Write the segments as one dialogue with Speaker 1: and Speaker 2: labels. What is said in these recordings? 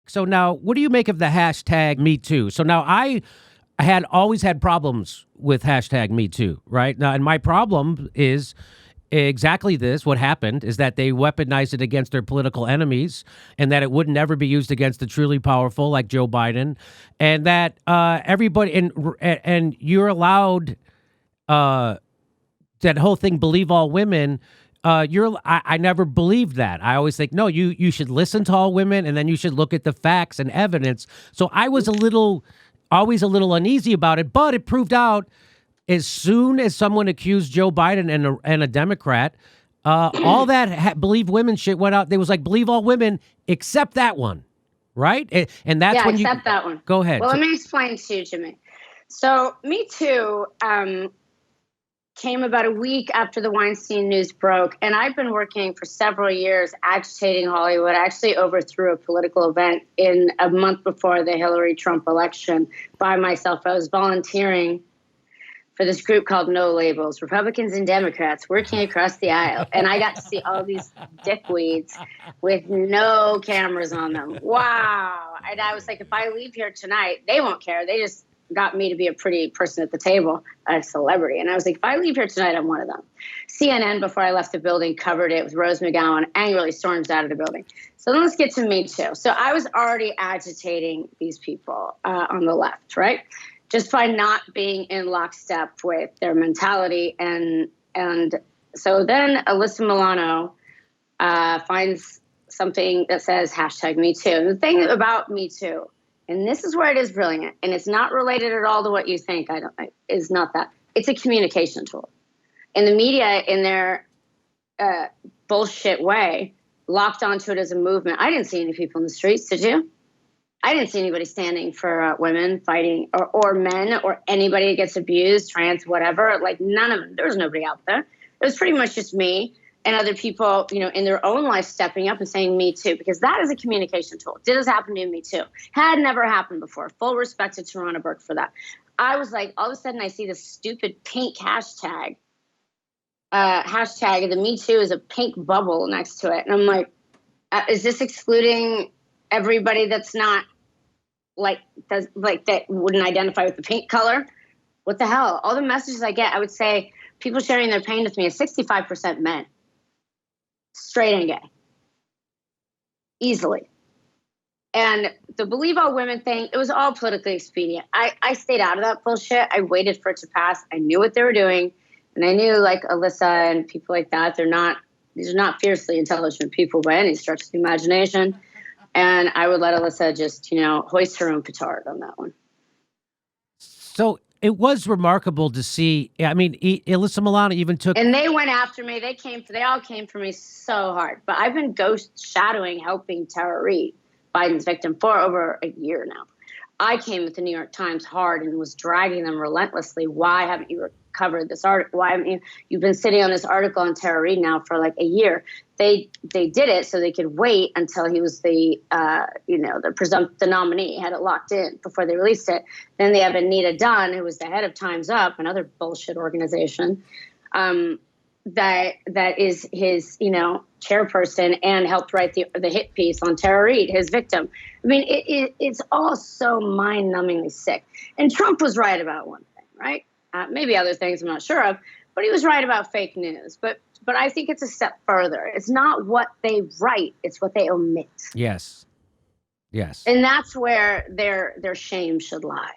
Speaker 1: So now, what do you make of the hashtag Me Too? So now I had always had problems with hashtag Me Too, right? Now, and my problem is exactly this. What happened is that they weaponized it against their political enemies, and that it would never be used against the truly powerful like Joe Biden, and that everybody and you're allowed that whole thing, believe all women. I never believed that. I always think, no, you should listen to all women, and then you should look at the facts and evidence. So I was always a little uneasy about it, but it proved out as soon as someone accused Joe Biden and a Democrat, all that believe women shit went out. They was like, believe all women except that one, right? And that's when
Speaker 2: except that one.
Speaker 1: Go ahead.
Speaker 2: Well, let me explain to you, Jimmy. So Me Too came about a week after the Weinstein news broke, and I've been working for several years agitating Hollywood. I actually overthrew a political event in a month before the Hillary Trump election by myself. I was volunteering for this group called No Labels, Republicans and Democrats working across the aisle. And I got to see all these dickweeds with no cameras on them. Wow. And I was like, if I leave here tonight, they won't care. They just got me to be a pretty person at the table, a celebrity. And I was like, if I leave here tonight, I'm one of them. CNN, before I left the building, covered it with Rose McGowan, angrily storms out of the building. So then let's get to Me Too. So I was already agitating these people on the left, right? Just by not being in lockstep with their mentality. And so then Alyssa Milano finds something that says hashtag Me Too. And the thing about Me Too, and this is where it is brilliant, and it's not related at all to what you think, is not that. It's a communication tool. And the media, in their bullshit way, locked onto it as a movement. I didn't see any people in the streets, did you? I didn't see anybody standing for women fighting or men or anybody that gets abused, trans, whatever. Like none of them. There was nobody out there. It was pretty much just me and other people, in their own life stepping up and saying Me Too, because that is a communication tool. Did this happen to Me Too? Had never happened before. Full respect to Tarana Burke for that. I was like, all of a sudden I see this stupid pink hashtag. The Me Too is a pink bubble next to it. And I'm like, is this excluding everybody that's not that wouldn't identify with the pink color? What the hell? All the messages I get, I would say people sharing their pain with me is 65% men. Straight and gay. Easily. And the believe all women thing, it was all politically expedient. I stayed out of that bullshit. I waited for it to pass. I knew what they were doing. And I knew like Alyssa and people like that, these are not fiercely intelligent people by any stretch of the imagination. And I would let Alyssa just, hoist her own petard on that one.
Speaker 1: So it was remarkable to see. I mean, Alyssa Milano even took...
Speaker 2: And they went after me. They all came for me so hard. But I've been ghost shadowing, helping Tara Reade, Biden's victim, for over a year now. I came with the New York Times hard and was dragging them relentlessly. Why haven't you covered this article? Why haven't you've been sitting on this article on Tara Reade now for like a year? They did it so they could wait until he was the nominee, had it locked in before they released it. Then they have Anita Dunn, who was the head of Time's Up, another bullshit organization, that is his, chairperson and helped write the hit piece on Tara Reade, his victim. I mean, it's all so mind-numbingly sick. And Trump was right about one thing, right? Maybe other things I'm not sure of, but he was right about fake news. But I think it's a step further. It's not what they write, it's what they omit.
Speaker 1: Yes.
Speaker 2: And that's where their shame should lie.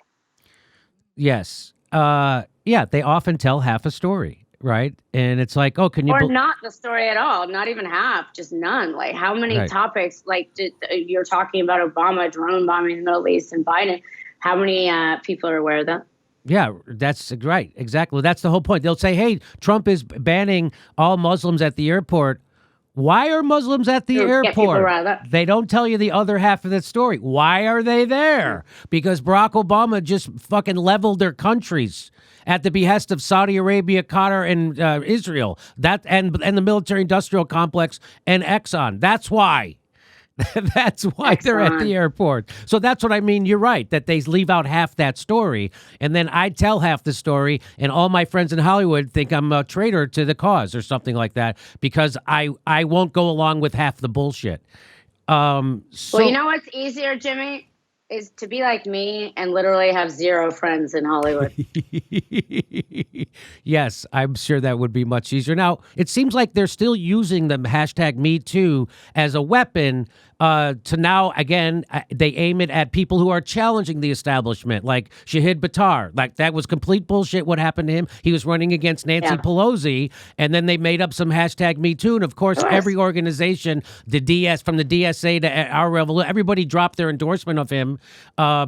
Speaker 1: Yes. They often tell half a story, right? And it's like, oh, can you...
Speaker 2: Or not the story at all, not even half, just none. Like how many topics, you're talking about Obama drone bombing in the Middle East and Biden, how many people are aware of that?
Speaker 1: Yeah, that's right. Exactly. That's the whole point. They'll say, hey, Trump is banning all Muslims at the airport. Why are Muslims at the airport? They don't tell you the other half of the story. Why are they there? Because Barack Obama just fucking leveled their countries at the behest of Saudi Arabia, Qatar, and Israel. That and the military-industrial complex and Exxon. That's why. That's why they're at the airport. So that's what I mean. You're right, that they leave out half that story. And then I tell half the story, and all my friends in Hollywood think I'm a traitor to the cause or something like that because I won't go along with half the bullshit. So
Speaker 2: Well, you know what's easier, Jimmy? Is to be like me and literally have zero friends in Hollywood.
Speaker 1: yes, I'm sure that would be much easier. Now, it seems like they're still using the hashtag Me Too as a weapon to now, again, they aim it at people who are challenging the establishment, like Shahid Buttar. Like, that was complete bullshit what happened to him. He was running against Nancy Pelosi, and then they made up some hashtag Me Too. And, of course, every organization, from the DSA to Our Revolution, everybody dropped their endorsement of him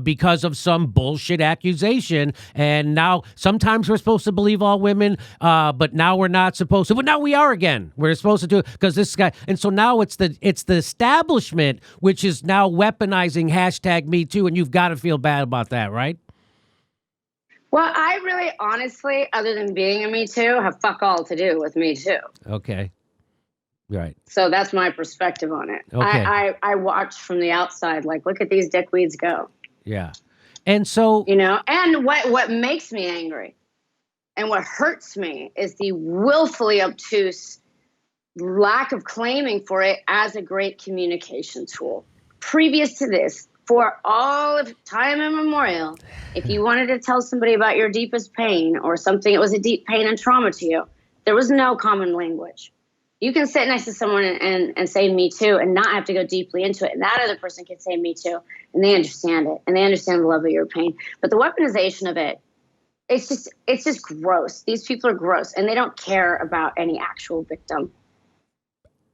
Speaker 1: because of some bullshit accusation. And now sometimes we're supposed to believe all women, but now we're not supposed to. But now we are again. We're supposed to do it because this guy. And so now it's the establishment which is now weaponizing hashtag Me Too, and you've got to feel bad about that, right?
Speaker 2: Well, I really, honestly, other than being a Me Too, have fuck all to do with Me Too.
Speaker 1: Okay. Right.
Speaker 2: So that's my perspective on it.
Speaker 1: Okay.
Speaker 2: I watch from the outside, like, look at these dickweeds go.
Speaker 1: Yeah. And so,
Speaker 2: and what makes me angry and what hurts me is the willfully obtuse lack of claiming for it as a great communication tool. Previous to this, for all of time immemorial, if you wanted to tell somebody about your deepest pain or something that was a deep pain and trauma to you, there was no common language. You can sit next to someone and say Me Too and not have to go deeply into it. And that other person can say Me Too and they understand it and they understand the level of your pain. But the weaponization of it, it's just gross. These people are gross and they don't care about any actual victim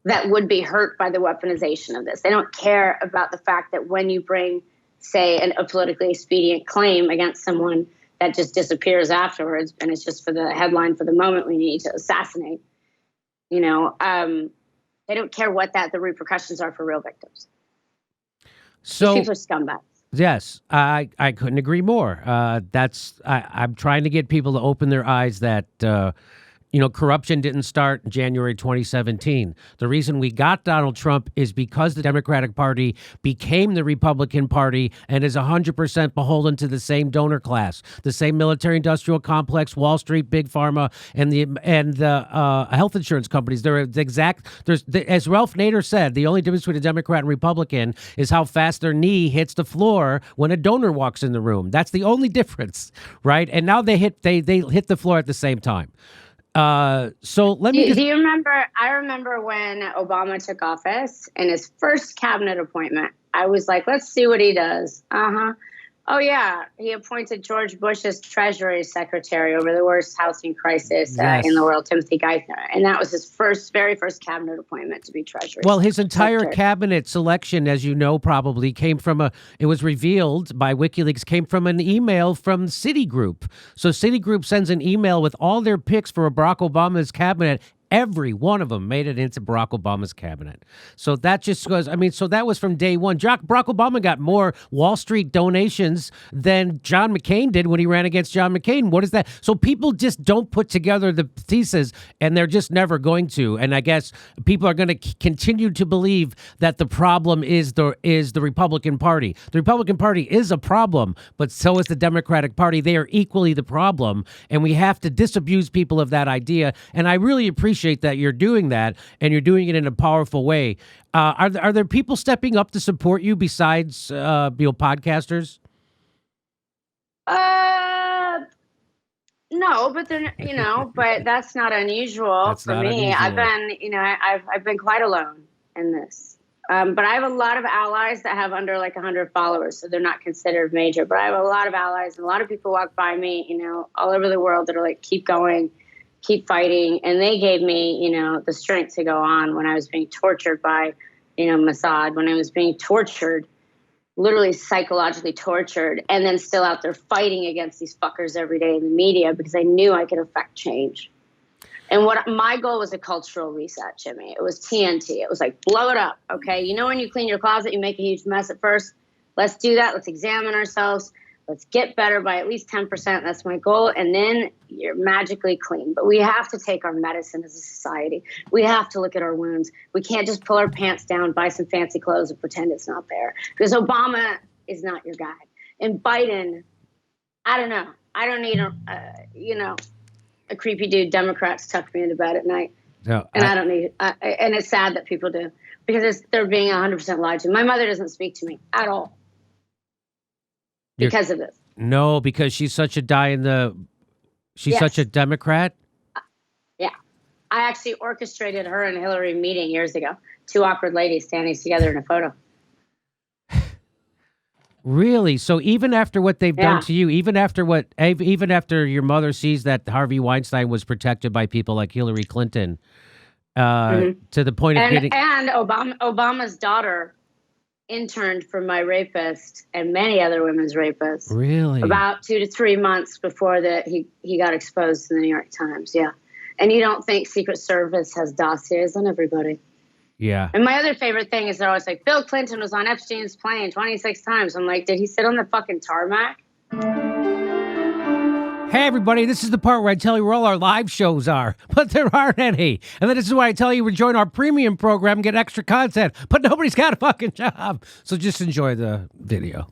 Speaker 2: that would be hurt by the weaponization of this. They don't care about the fact that when you bring, say, a politically expedient claim against someone that just disappears afterwards and it's just for the headline for the moment we need to assassinate, they don't care what the repercussions are for real victims.
Speaker 1: So
Speaker 2: these people are scumbags.
Speaker 1: Yes, I couldn't agree more. I'm trying to get people to open their eyes that corruption didn't start in January 2017. The reason we got Donald Trump is because the Democratic Party became the Republican Party and is 100% beholden to the same donor class, the same military-industrial complex, Wall Street, Big Pharma, and the health insurance companies. As Ralph Nader said, the only difference between a Democrat and Republican is how fast their knee hits the floor when a donor walks in the room. That's the only difference, right? And now they hit the floor at the same time. So let me.
Speaker 2: Do you remember? I remember when Obama took office and his first cabinet appointment. I was like, let's see what he does. Oh yeah, he appointed George Bush's Treasury Secretary over the worst housing crisis in the world, Timothy Geithner, and that was his very first cabinet appointment to be Treasury.
Speaker 1: Well, his entire cabinet selection, as you know, probably came from it was revealed by WikiLeaks, came from an email from Citigroup. So Citigroup sends an email with all their picks for Barack Obama's cabinet. Every one of them made it into Barack Obama's cabinet. So that just goes, so that was from day one. Barack Obama got more Wall Street donations than John McCain did when he ran against John McCain. What is that? So people just don't put together the pieces, and they're just never going to. And I guess people are going to continue to believe that the problem is the Republican Party. The Republican Party is a problem, but so is the Democratic Party. They are equally the problem, and we have to disabuse people of that idea. And I really appreciate that you're doing that, and you're doing it in a powerful way. Are there people stepping up to support you besides podcasters?
Speaker 2: No, but they're but that's not unusual for me. I've been quite alone in this. But I have a lot of allies that have under 100 followers, so they're not considered major. But I have a lot of allies, and a lot of people walk by me, all over the world that are like, keep going, keep fighting. And they gave me, the strength to go on when I was being tortured by, Mossad, when I was being tortured, literally psychologically tortured, and then still out there fighting against these fuckers every day in the media because I knew I could affect change. And what my goal was a cultural reset, Jimmy. It was TNT. It was like, blow it up, okay? When you clean your closet, you make a huge mess at first. Let's do that. Let's examine ourselves. Let's get better by at least 10%. That's my goal. And then you're magically clean. But we have to take our medicine as a society. We have to look at our wounds. We can't just pull our pants down, buy some fancy clothes, and pretend it's not there. Because Obama is not your guy. And Biden, I don't know. I don't need a creepy dude. Democrats tuck me into bed at night. No, and I don't need and it's sad that people do. because they're being 100% lied to. My mother doesn't speak to me at all because of this.
Speaker 1: No, because she's such a she's such a Democrat.
Speaker 2: Yeah. I actually orchestrated her and Hillary meeting years ago. Two awkward ladies standing together in a photo.
Speaker 1: Really? So even after what they've done to you, even after your mother sees that Harvey Weinstein was protected by people like Hillary Clinton, to the point of getting...
Speaker 2: And Obama's daughter interned for my rapist and many other women's rapists.
Speaker 1: Really?
Speaker 2: About 2 to 3 months before he got exposed in the New York Times, yeah. And you don't think Secret Service has dossiers on everybody.
Speaker 1: Yeah.
Speaker 2: And my other favorite thing is they're always like, Bill Clinton was on Epstein's plane 26 times. I'm like, did he sit on the fucking tarmac?
Speaker 1: Hey, everybody, this is the part where I tell you where all our live shows are, but there aren't any. And then this is why I tell you to join our premium program and get extra content, but nobody's got a fucking job. So just enjoy the video.